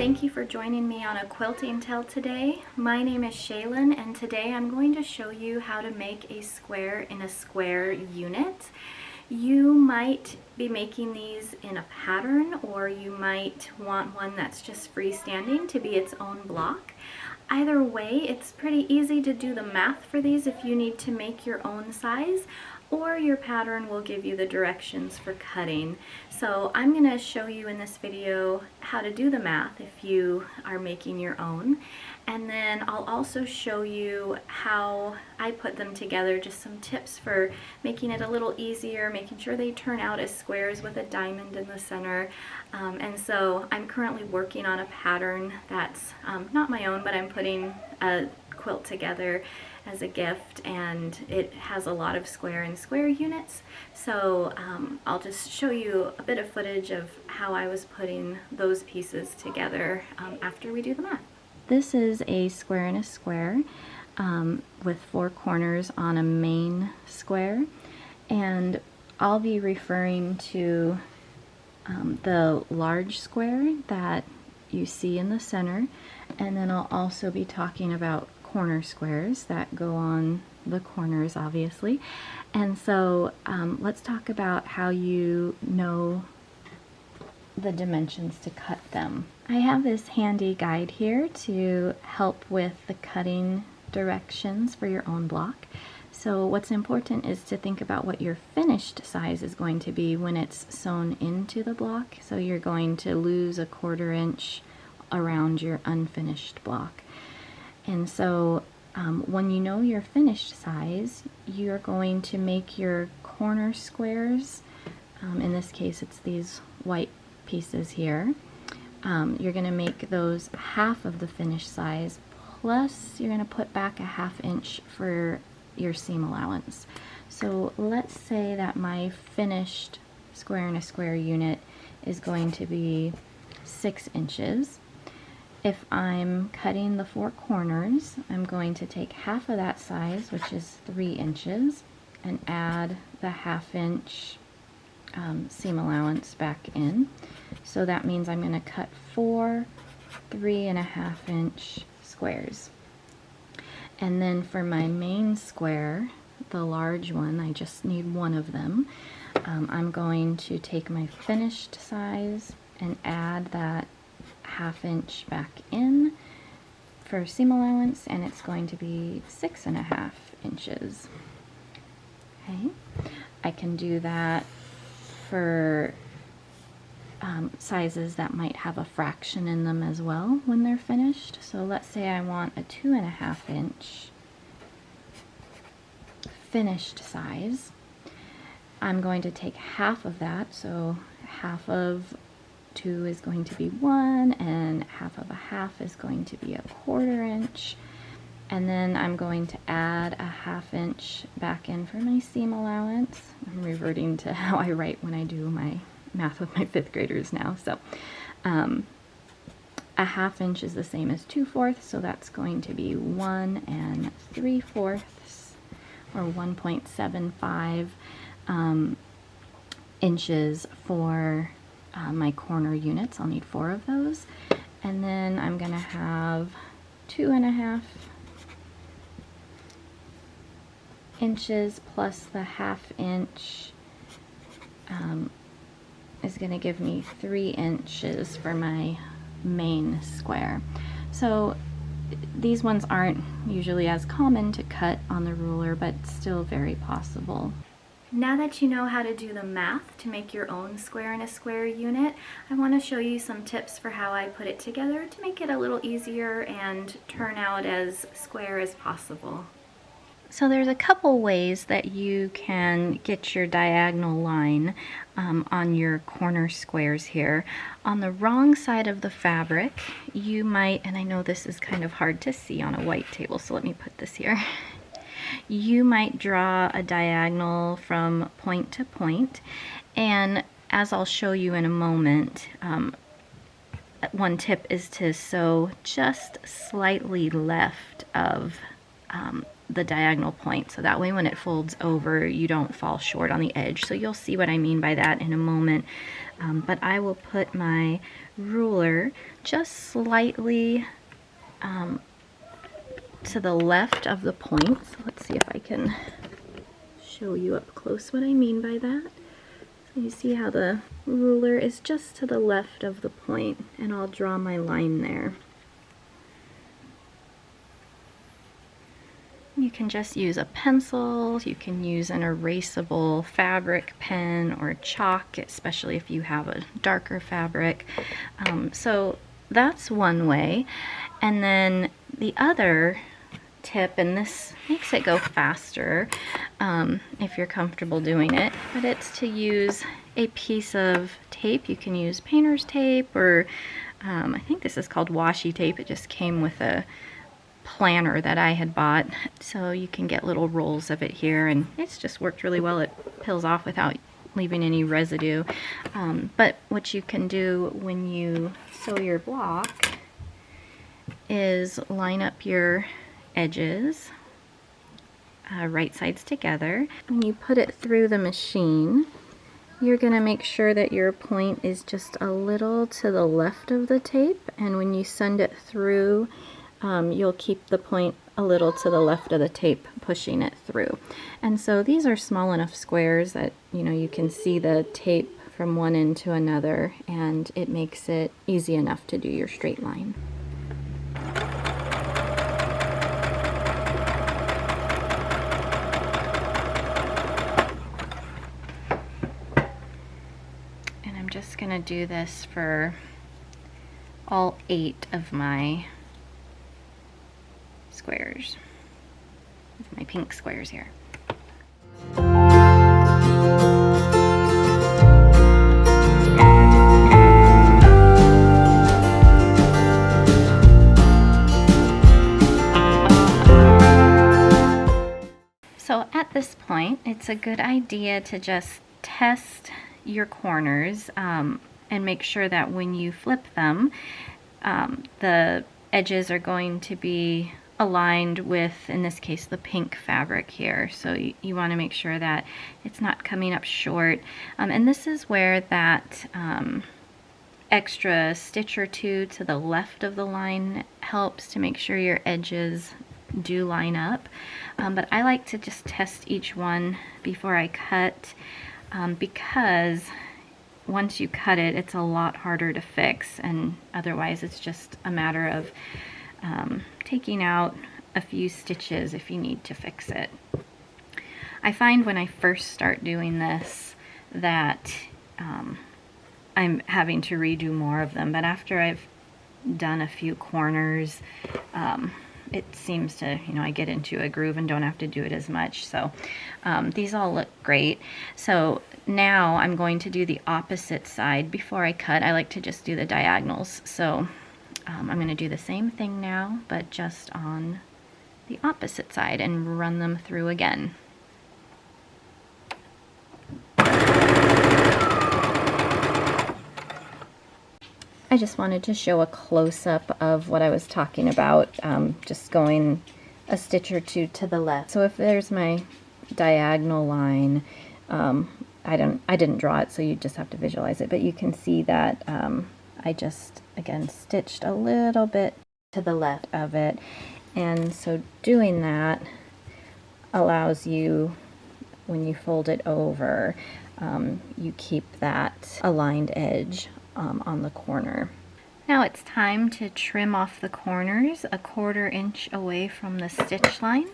thank you for joining me on a quilting tale today. My name is Shaylin, and today I'm going to show you how to make a square in a square unit. You might be making these in a pattern, or you might want one that's just freestanding to be its own block. Either way, it's pretty easy to do the math for these if you need to make your own size, or your pattern will give you the directions for cutting. So I'm going to show you in this video how to do the math if you are making your own, and then I'll also show you how I put them together, just some tips for making it a little easier, making sure they turn out as squares with a diamond in the center. And so I'm currently working on a pattern that's not my own, but I'm putting a quilt together as a gift, and it has a lot of square and square units. So I'll just show you a bit of footage of how I was putting those pieces together after we do the math. This is a square in a square with 4 corners on a main square, and I'll be referring to the large square that you see in the center, and then I'll also be talking about corner squares that go on the corners, obviously. And so let's talk about how you know the dimensions to cut them. I have this handy guide here to help with the cutting directions for your own block. So what's important is to think about what your finished size is going to be when it's sewn into the block. So you're going to lose a 1/4 inch around your unfinished block. And so when you know your finished size, you're going to make your corner squares. In this case, it's these white pieces here. You're going to make those half of the finished size, plus you're going to put back a 1/2 inch for your seam allowance. So let's say that my finished square in a square unit is going to be 6 inches. If I'm cutting the 4 corners, I'm going to take half of that size, which is 3 inches, and add the 1/2 inch seam allowance back in. So that means I'm going to cut 4 3.5 inch squares. And then for my main square, the large one, I just need one of them. I'm going to take my finished size and add that 1/2 inch back in for seam allowance, and it's going to be 6.5 inches. Okay, I can do that for sizes that might have a fraction in them as well when they're finished. So let's say I want a 2.5 inch finished size. I'm going to take half of that, so half of 2 is going to be 1, and half of a 1/2 is going to be a 1/4 inch. And then I'm going to add a 1/2 inch back in for my seam allowance. I'm reverting to how I write when I do my math with my 5th graders now. So a 1/2 inch is the same as 2/4, so that's going to be 1 3/4, or 1.75 inches for my corner units. I'll need 4 of those. And then I'm going to have 2.5 inches plus the 1/2 inch is going to give me 3 inches for my main square. So these ones aren't usually as common to cut on the ruler, but still very possible. Now that you know how to do the math to make your own square in a square unit, I want to show you some tips for how I put it together to make it a little easier and turn out as square as possible. So there's a couple ways that you can get your diagonal line on your corner squares here. On the wrong side of the fabric, you might, and I know this is kind of hard to see on a white table, so let me put this here. You might draw a diagonal from point to point, and as I'll show you in a moment, one tip is to sew just slightly left of the diagonal point, so that way when it folds over you don't fall short on the edge. So you'll see what I mean by that in a moment. But I will put my ruler just slightly to the left of the point. So let's see if I can show you up close what I mean by that. So you see how the ruler is just to the left of the point, and I'll draw my line there. You can just use a pencil, you can use an erasable fabric pen or chalk, especially if you have a darker fabric. So that's one way. And then the other tip, and this makes it go faster if you're comfortable doing it, but it's to use a piece of tape. You can use painter's tape, or I think this is called washi tape. It just came with a planner that I had bought, so you can get little rolls of it here, and it's just worked really well. It peels off without leaving any residue. But what you can do when you sew your block is line up your edges right sides together. When you put it through the machine, you're going to make sure that your point is just a little to the left of the tape, and when you send it through, you'll keep the point a little to the left of the tape, pushing it through. And so these are small enough squares that you can see the tape from one end to another, and it makes it easy enough to do your straight line. And I'm just going to do this for all 8 of my squares, my pink squares here. So at this point, it's a good idea to just test your corners and make sure that when you flip them, the edges are going to be aligned with, in this case, the pink fabric here. So you want to make sure that it's not coming up short. And this is where that extra stitch or two to the left of the line helps to make sure your edges do line up. But I like to just test each one before I cut, because once you cut it, it's a lot harder to fix, and otherwise it's just a matter of taking out a few stitches if you need to fix it. I find when I first start doing this that I'm having to redo more of them, but after I've done a few corners, it seems to, I get into a groove and don't have to do it as much. So these all look great. So now I'm going to do the opposite side. Before I cut, I like to just do the diagonals. So I'm going to do the same thing now, but just on the opposite side and run them through again. I just wanted to show a close-up of what I was talking about, just going a stitch or two to the left. So if there's my diagonal line, I didn't draw it, so you just have to visualize it, but you can see that I just, again, stitched a little bit to the left of it. And so doing that allows you, when you fold it over, you keep that aligned edge on the corner. Now it's time to trim off the corners 1/4 inch away from the stitch line.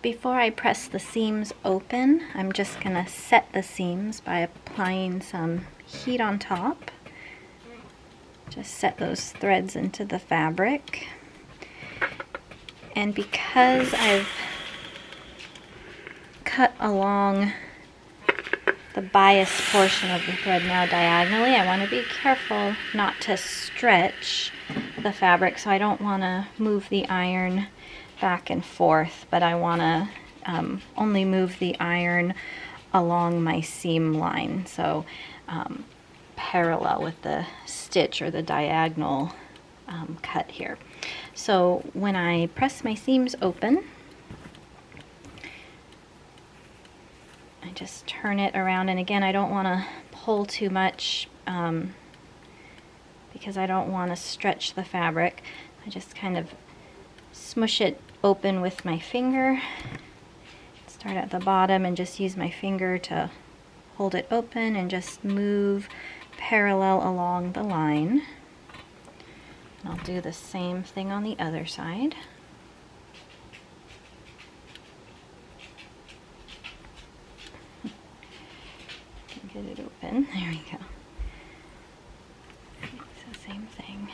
Before I press the seams open, I'm just going to set the seams by applying some heat on top. Just set those threads into the fabric. And because I've cut along the bias portion of the thread now diagonally, I want to be careful not to stretch the fabric, so I don't want to move the iron back and forth, but I want to only move the iron along my seam line. So parallel with the stitch or the diagonal cut here. So when I press my seams open, I just turn it around, and again, I don't want to pull too much because I don't want to stretch the fabric. I just kind of smush it open with my finger. Start at the bottom and just use my finger to hold it open and just move parallel along the line. And I'll do the same thing on the other side. Get it open. There we go. It's the same thing.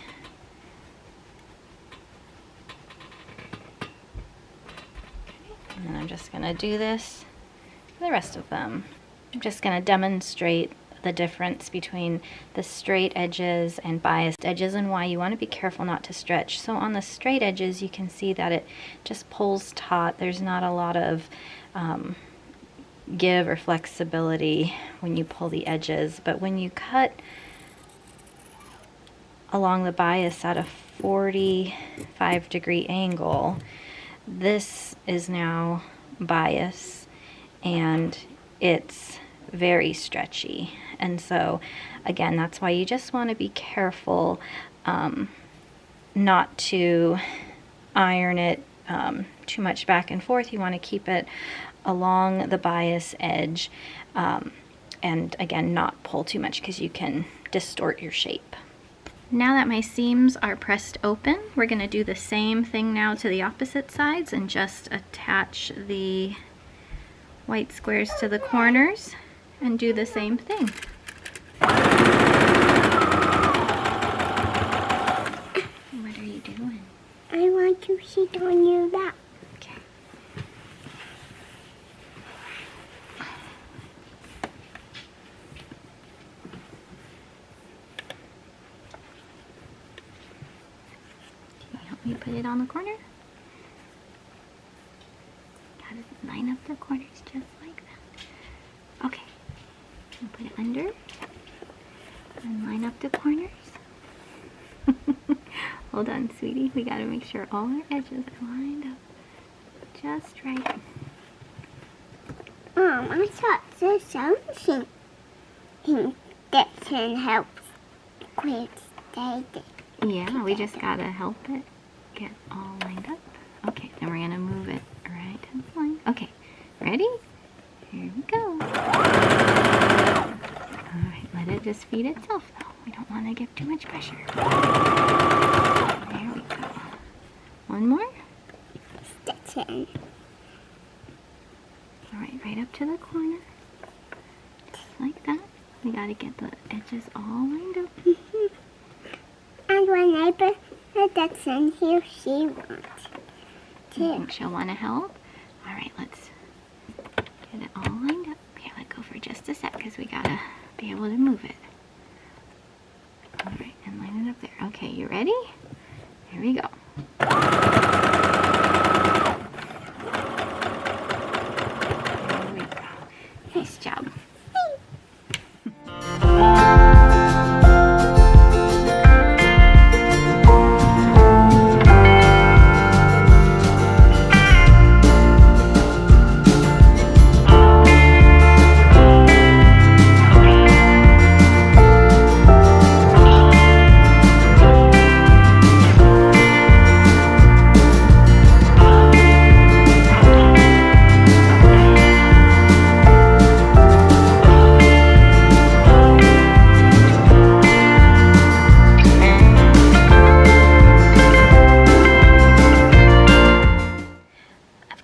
And then I'm just going to do this for the rest of them. I'm just going to demonstrate the difference between the straight edges and biased edges and why you want to be careful not to stretch. So on the straight edges, you can see that it just pulls taut. There's not a lot of give or flexibility when you pull the edges, but when you cut along the bias at a 45-degree angle, this is now bias and it's very stretchy. And so again, that's why you just want to be careful not to iron it too much back and forth. You want to keep it along the bias edge and again, not pull too much because you can distort your shape. Now that my seams are pressed open, we're going to do the same thing now to the opposite sides and just attach the white squares to the corners and do the same thing. What are you doing? I want to sit on your lap. Okay. Can you help me put it on the corner? Gotta line up the corners just like that. Okay. And put it under and line up the corners. Hold on, sweetie. We gotta make sure all our edges are lined up just right. I thought there's something that can help quilt stay there. Yeah, we just gotta help it get all lined up. Okay, then we're gonna move it right to the line. Okay, ready? Here we go. Alright, let it just feed itself though. We don't want to give too much pressure. There we go. One more. Stitch in. Alright, right up to the corner. Just like that. We gotta get the edges all lined up. And whenever that's in here, she wants I think she'll want to help. Alright, let's get it all lined up. Here, let go for just a sec because we gotta be able to move it. Alright, and line it up there. Okay, you ready? Here we go. There we go. Nice job.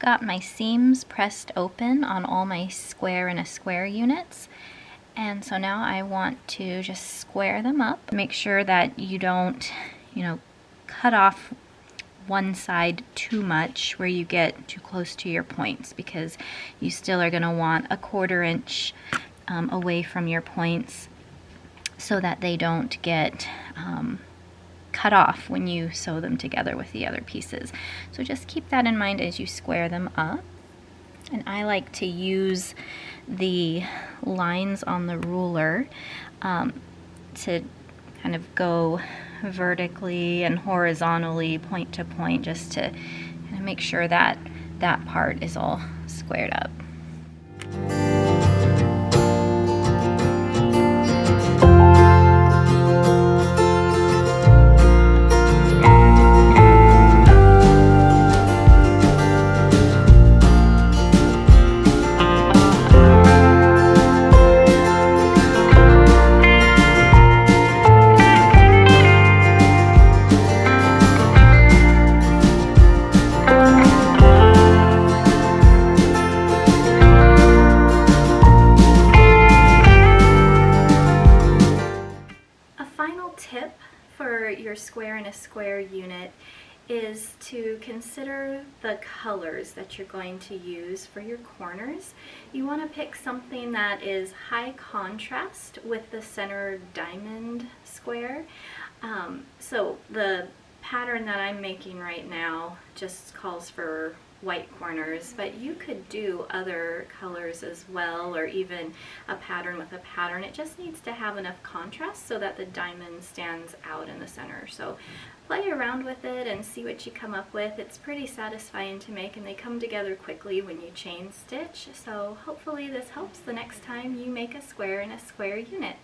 Got my seams pressed open on all my square and a square units, and so now I want to just square them up. Make sure that you don't, cut off one side too much where you get too close to your points, because you still are going to want a 1/4 inch away from your points so that they don't get cut off when you sew them together with the other pieces. So just keep that in mind as you square them up. And I like to use the lines on the ruler to kind of go vertically and horizontally, point to point, just to kind of make sure that that part is all squared up. Tip for your square in a square unit is to consider the colors that you're going to use for your corners. You want to pick something that is high contrast with the center diamond square. So the pattern that I'm making right now just calls for white corners, but you could do other colors as well, or even a pattern with a pattern. It just needs to have enough contrast so that the diamond stands out in the center. So play around with it and see what you come up with. It's pretty satisfying to make, and they come together quickly when you chain stitch. So hopefully this helps the next time you make a square in a square unit.